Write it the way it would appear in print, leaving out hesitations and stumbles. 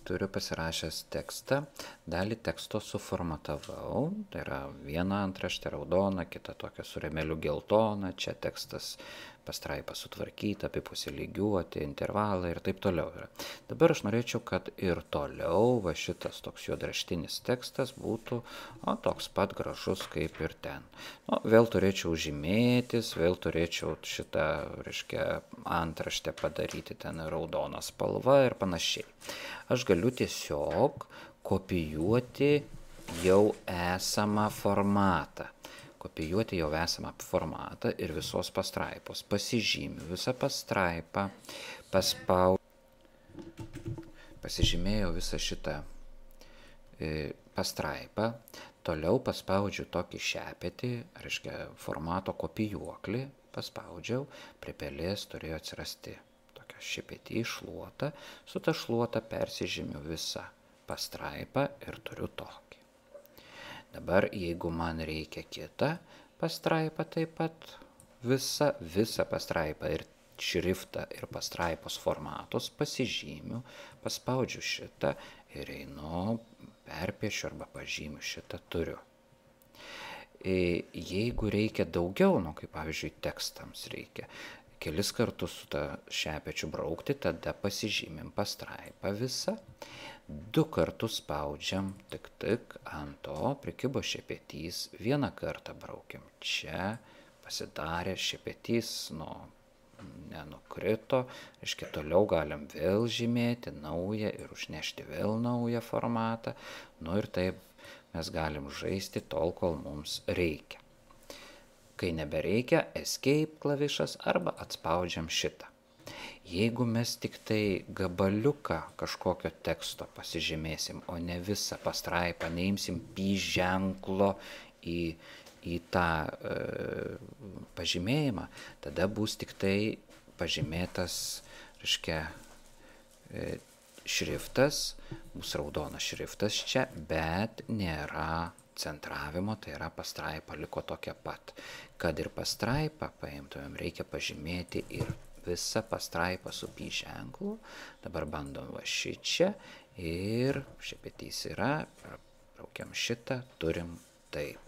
turiu pasirašęs tekstą, dalį teksto suformatavau, tai yra viena antraštė raudona, kita tokia su rėmeliu geltona, čia tekstas pastraipa sutvarkyta, apipusiai lygiuoti, intervalai ir taip toliau yra. Dabar aš norėčiau, kad ir toliau va šitas toks juodraštinis tekstas būtų toks pat gražus kaip ir ten. Vėl turėčiau žymėtis, vėl turėčiau šitą, reiškia, antraštę padaryti ten raudoną spalvą ir panašiai. Aš galiu tiesiog kopijuoti jau esamą formatą. Kopijuoti jau esamą formatą ir visos pastraipos. Pasižymiu visą pastraipą, pasižymėjau visą šitą pastraipą, toliau paspaudžiu tokį šepetį, reiškia formato kopijuoklį, paspaudžiau, prie pelės turėjo atsirasti tokia šepetį šluota, su ta šluota persižymiu visą pastraipą ir turiu tokį. Dabar, jeigu man reikia kitą pastraipą taip pat, visą pastraipą ir šriftą ir pastraipos formatos pasižymiu, paspaudžiu šitą ir einu, perpiešiu arba pažymiu šitą turiu. Jeigu reikia daugiau, kaip pavyzdžiui tekstams reikia, kelis kartus su tą šepečiu braukti, tada pasižymim pastraipą visą. 2 kartus spaudžiam, tik ant to prikibo šepetys, vieną kartą braukiam čia, pasidarė šepetys, nenukrito, reiškia toliau galim vėl žymėti naują ir užnešti vėl naują formatą, ir taip mes galim žaisti tol, kol mums reikia. Kai nebereikia, escape klavišas arba atspaudžiam šitą. Jeigu mes tik tai gabaliuką kažkokio teksto pasižymėsim, o ne visą pastraipą, neimsim pi ženklo į tą pažymėjimą, tada bus tik tai pažymėtas, reiškia, šriftas, bus raudonas šriftas čia, bet nėra centravimo, tai yra pastraipa liko tokia pat. Kad ir pastraipą paimtumėm, reikia pažymėti ir visą pastraipą su pi ženklu. Dabar bandom va šičia ir šepetys yra, braukiam šitą, turim taip.